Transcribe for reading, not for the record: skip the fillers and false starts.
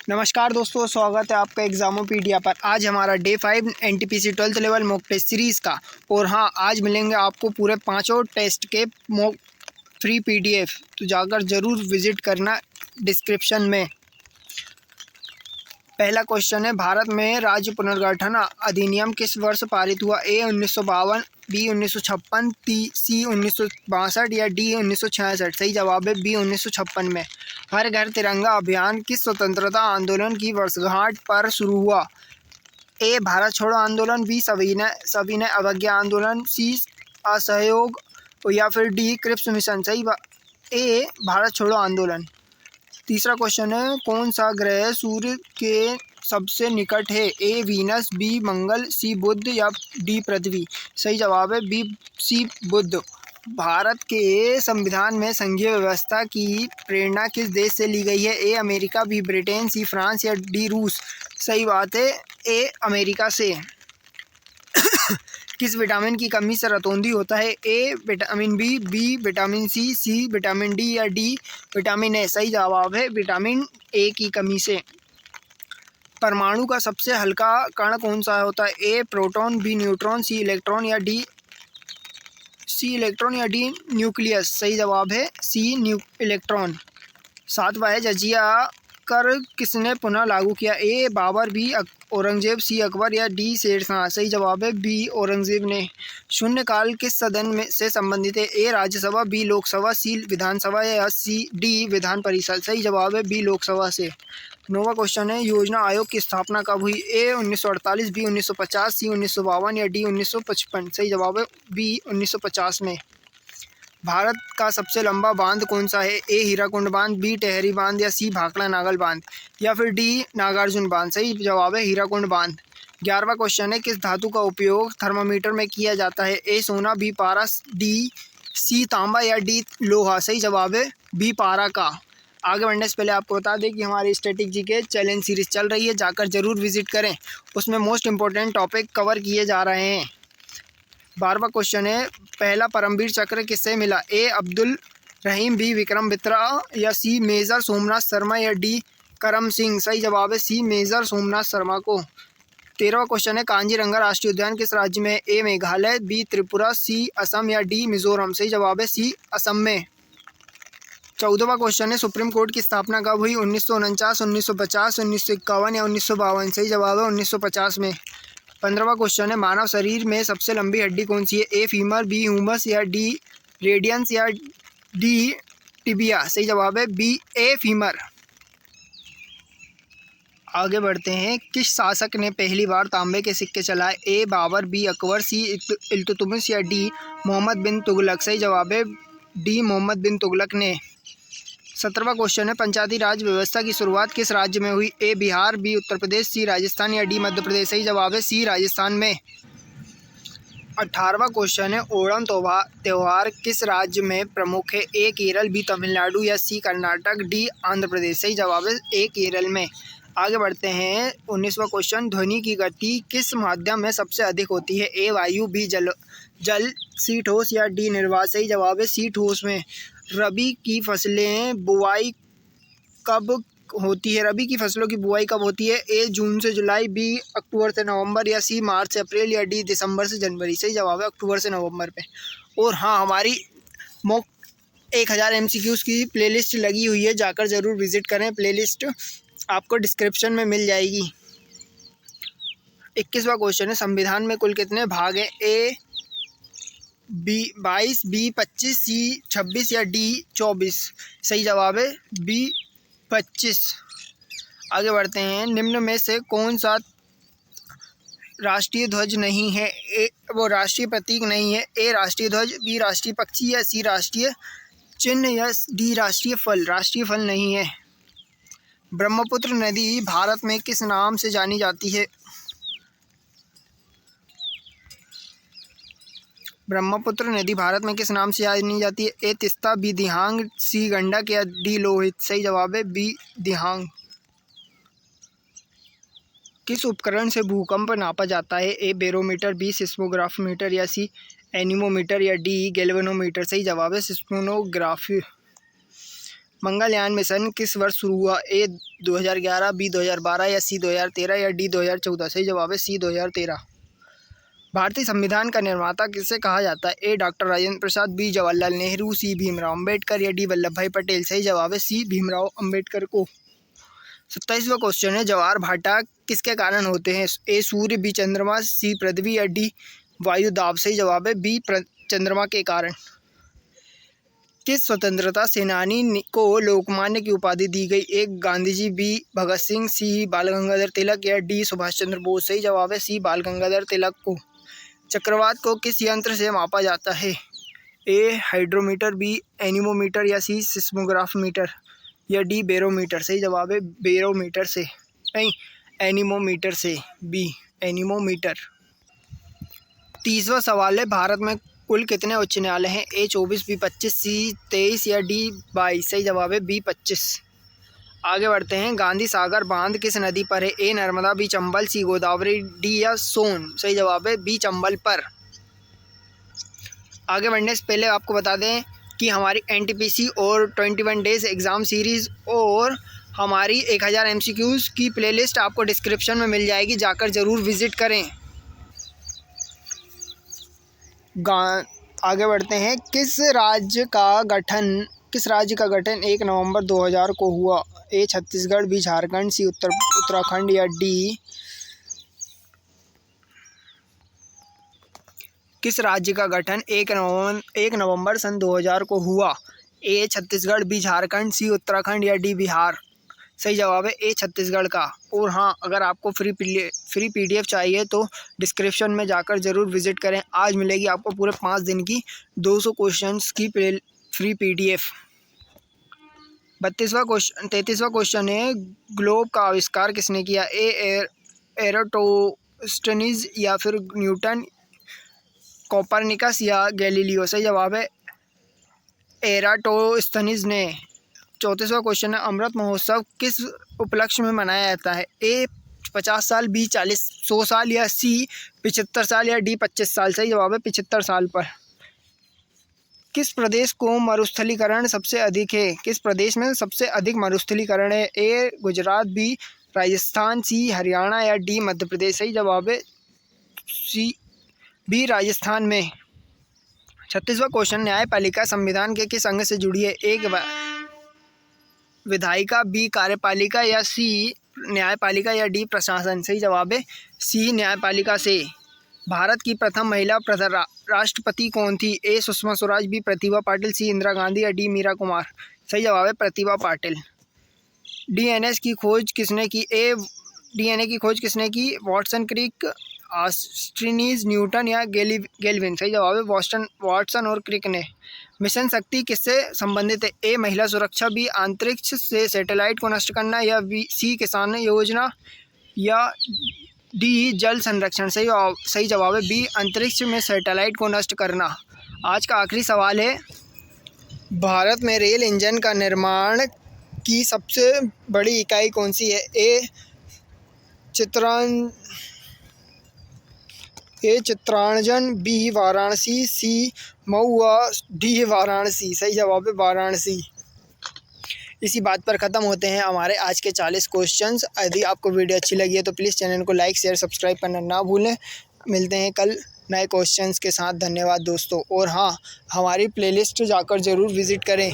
नमस्कार दोस्तों, स्वागत है आपका एग्जामोपीडिया पर। आज हमारा day 5 NTPC 12th level mock test series का। और हाँ, आज मिलेंगे आपको पूरे 5 टेस्ट के मॉक फ्री पीडीएफ, तो जाकर ज़रूर विजिट करना डिस्क्रिप्शन में। पहला क्वेश्चन है, भारत में राज्य पुनर्गठन अधिनियम किस वर्ष पारित हुआ? ए 1952, बी 1956, सी 1962 या डी 1966? सही जवाब है बी 1956 में। हर घर तिरंगा अभियान किस स्वतंत्रता आंदोलन की वर्षगांठ पर शुरू हुआ? ए भारत छोड़ो आंदोलन, बी सविनय अवज्ञा आंदोलन, सी असहयोग या फिर डी क्रिप्स मिशन? ए भारत छोड़ो आंदोलन। तीसरा क्वेश्चन है, कौन सा ग्रह सूर्य के सबसे निकट है? ए वीनस, बी मंगल, सी बुध या डी पृथ्वी? सही जवाब है बी सी बुध। भारत के संविधान में संघीय व्यवस्था की प्रेरणा किस देश से ली गई है? A America, B Britain, C France या डी रूस? सही बात है ए अमेरिका से। किस विटामिन की कमी से रतौंधी होता है? A vitamin B vitamin C vitamin D या डी विटामिन ए? सही जवाब है विटामिन ए की कमी से। परमाणु का सबसे हल्का कण कौन सा होता है? ए प्रोटॉन, बी न्यूट्रॉन, सी इलेक्ट्रॉन या डी न्यूक्लियस? सही जवाब है सी इलेक्ट्रॉन। सातवां है, जजिया कर किसने पुनः लागू किया? ए बाबर, बी औरंगजेब, सी अकबर या डी शेरशाह? सही जवाब है बी औरंगजेब ने। शून्यकाल किस सदन में से संबंधित है? ए राज्यसभा, बी लोकसभा, सी विधानसभा या सी डी विधान परिषद? सही जवाब है बी लोकसभा से। नौवां क्वेश्चन है, योजना आयोग की स्थापना कब हुई? ए 1948, बी 1950, सी 1952 या डी 1955? सही जवाब है बी 1950 में। भारत का सबसे लंबा बांध कौन सा है? ए हीराकुंड बांध, बी टेहरी बांध या सी भाखड़ा नागल बांध या फिर डी नागार्जुन बांध? सही जवाब है हीराकुंड बांध। 11वां क्वेश्चन है, किस धातु का उपयोग थर्मामीटर में किया जाता है? ए सोना, बी पारा, डी सी तांबा या डी लोहा? सही जवाब है बी पारा का। आगे बढ़ने से पहले आपको बता दें कि हमारी स्टैटिक जीके चैलेंज सीरीज चल रही है, जाकर जरूर विजिट करें। उसमें मोस्ट इंपॉर्टेंट टॉपिक कवर किए जा रहे हैं। 12वां क्वेश्चन है, पहला परमवीर चक्र किससे मिला? ए अब्दुल रहीम, बी विक्रम बित्रा या सी मेजर सोमनाथ शर्मा या डी करम सिंह? सही जवाब है सी मेजर सोमनाथ शर्मा को। 13वां क्वेश्चन है, कांजीरंगा राष्ट्रीय उद्यान किस राज्य में? ए मेघालय, बी त्रिपुरा, सी असम या डी मिजोरम? सही जवाब है सी असम में। 14वां क्वेश्चन है, सुप्रीम कोर्ट की स्थापना कब हुई? 1949, 1950, 1951 या 1952? सही जवाब है 1950 में। 15वां क्वेश्चन है, मानव शरीर में सबसे लंबी हड्डी कौन सी है? ए फीमर, बी ह्यूमस या डी रेडियंस या डी टिबिया? सही जवाब है बी ए फीमर। आगे बढ़ते हैं, किस शासक ने पहली बार तांबे के सिक्के चलाए? ए बाबर, बी अकबर, सी इल्तुतमिश या डी मोहम्मद बिन तुगलक? सही जवाब है डी मोहम्मद बिन तुगलक ने। 17वां क्वेश्चन है, पंचायती राज व्यवस्था की शुरुआत किस राज्य में हुई? ए बिहार, बी उत्तर प्रदेश, सी राजस्थान या डी मध्य प्रदेश? सही जवाब है सी राजस्थान में। 18वां क्वेश्चन है, ओणम त्यौहार किस राज्य में प्रमुख है? ए केरल, बी तमिलनाडु या सी कर्नाटक, डी आंध्र प्रदेश? सही जवाब है ए केरल में। आगे बढ़ते हैं, 19वां क्वेश्चन, ध्वनि की गति किस माध्यम में सबसे अधिक होती है? ए वायु, बी जल, सी ठोस या डी निर्वात? सही जवाब है सी ठोस में। रबी की फसलें बुवाई कब होती है? रबी की फसलों की बुवाई कब होती है? ए जून से जुलाई, बी अक्टूबर से नवंबर या सी मार्च से अप्रैल या डी दिसंबर से जनवरी? सही जवाब है अक्टूबर से नवंबर पे। और हाँ, हमारी मॉक 1000 MCQs की प्लेलिस्ट लगी हुई है, जाकर ज़रूर विजिट करें। प्लेलिस्ट आपको डिस्क्रिप्शन में मिल जाएगी। 21वां क्वेश्चन है, संविधान में कुल कितने भाग हैं? ए बी 22, बी 25, सी 26 या डी 24? सही जवाब है बी 25। आगे बढ़ते हैं, निम्न में से कौन सा राष्ट्रीय ध्वज नहीं है? ए वो राष्ट्रीय प्रतीक नहीं है? ए राष्ट्रीय ध्वज, बी राष्ट्रीय पक्षी या सी राष्ट्रीय चिन्ह या डी राष्ट्रीय फल? राष्ट्रीय फल नहीं है। ब्रह्मपुत्र नदी भारत में किस नाम से जानी जाती है? ब्रह्मपुत्र नदी भारत में किस नाम से जानी जाती है? ए तिस्ता, बी दिहांग, सी गंडक या डी लोहित? सही जवाब है बी दिहांग। किस उपकरण से भूकंप नापा जाता है? ए बैरोमीटर, बी सिस्मोग्राफोमीटर या सी एनीमोमीटर या डी गैल्वेनोमीटर? सही जवाब है सिस्मोग्राफी। मंगलयान मिशन किस वर्ष शुरू हुआ? ए 2011, बी 2012 या सी 2013 या डी 2014? सही जवाब है सी 2013। भारतीय संविधान का निर्माता किसे कहा जाता है? ए डॉक्टर राजेंद्र प्रसाद, बी जवाहरलाल नेहरू, सी भीमराव अंबेडकर या डी वल्लभ भाई पटेल? सही जवाब है सी भीमराव अंबेडकर को। 27वां क्वेश्चन है, ज्वार भाटा किसके कारण होते हैं? ए सूर्य, बी चंद्रमा, सी पृथ्वी या डी वायु दाब? सही जवाब है बी चंद्रमा के कारण। किस स्वतंत्रता सेनानी को लोकमान्य की उपाधि दी गई? एक गांधी जी, बी भगत सिंह, सी बाल गंगाधर तिलक या डी सुभाष चंद्र बोस? सही जवाब है सी बाल गंगाधर तिलक को। चक्रवात को किस यंत्र से मापा जाता है? ए हाइड्रोमीटर, बी एनीमोमीटर या सी सिस्मोग्राफ मीटर या डी बैरोमीटर? सही जवाब है बैरोमीटर से, नहीं एनीमोमीटर से, बी एनीमोमीटर। 30वां सवाल है, भारत में कुल कितने उच्च न्यायालय हैं? ए 24, बी 25, सी 23 या डी 22? सही जवाब है बी 25। आगे बढ़ते हैं, गांधी सागर बांध किस नदी पर है? ए नर्मदा, बी चंबल, सी गोदावरी, डी या सोन? सही जवाब है बी चंबल पर। आगे बढ़ने से पहले आपको बता दें कि हमारी एनटीपीसी और 21 डेज एग्ज़ाम सीरीज़ और हमारी 1000 MCQs की प्लेलिस्ट आपको डिस्क्रिप्शन में मिल जाएगी, जाकर ज़रूर विज़िट करें। आगे बढ़ते हैं, किस राज्य का गठन 1 नवंबर 2000 को हुआ? ए छत्तीसगढ़, बी झारखंड, सी उत्तराखंड या डी? किस राज्य का गठन 1 नवंबर सन 2000 को हुआ? ए छत्तीसगढ़, बी झारखंड, सी उत्तराखंड या डी बिहार? सही जवाब है ए छत्तीसगढ़ का। और हाँ, अगर आपको फ्री PDF चाहिए तो डिस्क्रिप्शन में जाकर ज़रूर विज़िट करें। आज मिलेगी आपको पूरे 5 दिन की 200 क्वेश्चंस की फ्री PDF। 33वां क्वेश्चन है, ग्लोब का आविष्कार किसने किया? ए एराटोस्टेनीज या फिर न्यूटन, कोपरनिकस या गैलीलियो? सही जवाब है एराटोस्थनीज ने। 34वां क्वेश्चन है, अमृत महोत्सव किस उपलक्ष्य में मनाया जाता है? ए 50 साल, बी 100 साल या सी 75 साल या डी 25 साल? सही जवाब है 75 साल पर। किस प्रदेश को मरुस्थलीकरण सबसे अधिक है? किस प्रदेश में सबसे अधिक मरुस्थलीकरण है? ए गुजरात, बी राजस्थान, सी हरियाणा या डी मध्य प्रदेश? सही जवाब है सी बी राजस्थान में। 36वां क्वेश्चन, न्यायपालिका संविधान के किस अंग से जुड़ी है? एक विधायिका, बी कार्यपालिका या सी न्यायपालिका या डी प्रशासन? सही जवाब है सी न्यायपालिका से। भारत की प्रथम महिला राष्ट्रपति कौन थी? ए सुषमा स्वराज, बी प्रतिभा पाटिल, सी इंदिरा गांधी या डी मीरा कुमार? सही जवाब है प्रतिभा पाटिल। डीएनए की खोज किसने की? डीएनए की खोज किसने की? वाटसन, क्रिक, आर्स्ट्रीनीज, न्यूटन या गेल्विन? सही जवाब है वाटसन और क्रिक ने। मिशन शक्ति किससे संबंधित है? ए महिला सुरक्षा, बी अंतरिक्ष से सैटेलाइट को नष्ट करना या सी किसान योजना या डी जल संरक्षण? सही जवाब है बी अंतरिक्ष में सैटेलाइट को नष्ट करना। आज का आखिरी सवाल है, भारत में रेल इंजन का निर्माण की सबसे बड़ी इकाई कौन सी है? ए चित्रांजन, बी वाराणसी, सी मऊ, डी वाराणसी? सही जवाब है वाराणसी। इसी बात पर ख़त्म होते हैं हमारे आज के 40 क्वेश्चंस। यदि आपको वीडियो अच्छी लगी है तो प्लीज़ चैनल को लाइक, शेयर, सब्सक्राइब करना ना भूलें। मिलते हैं कल नए क्वेश्चंस के साथ। धन्यवाद दोस्तों। और हाँ, हमारी प्लेलिस्ट जाकर ज़रूर विज़िट करें।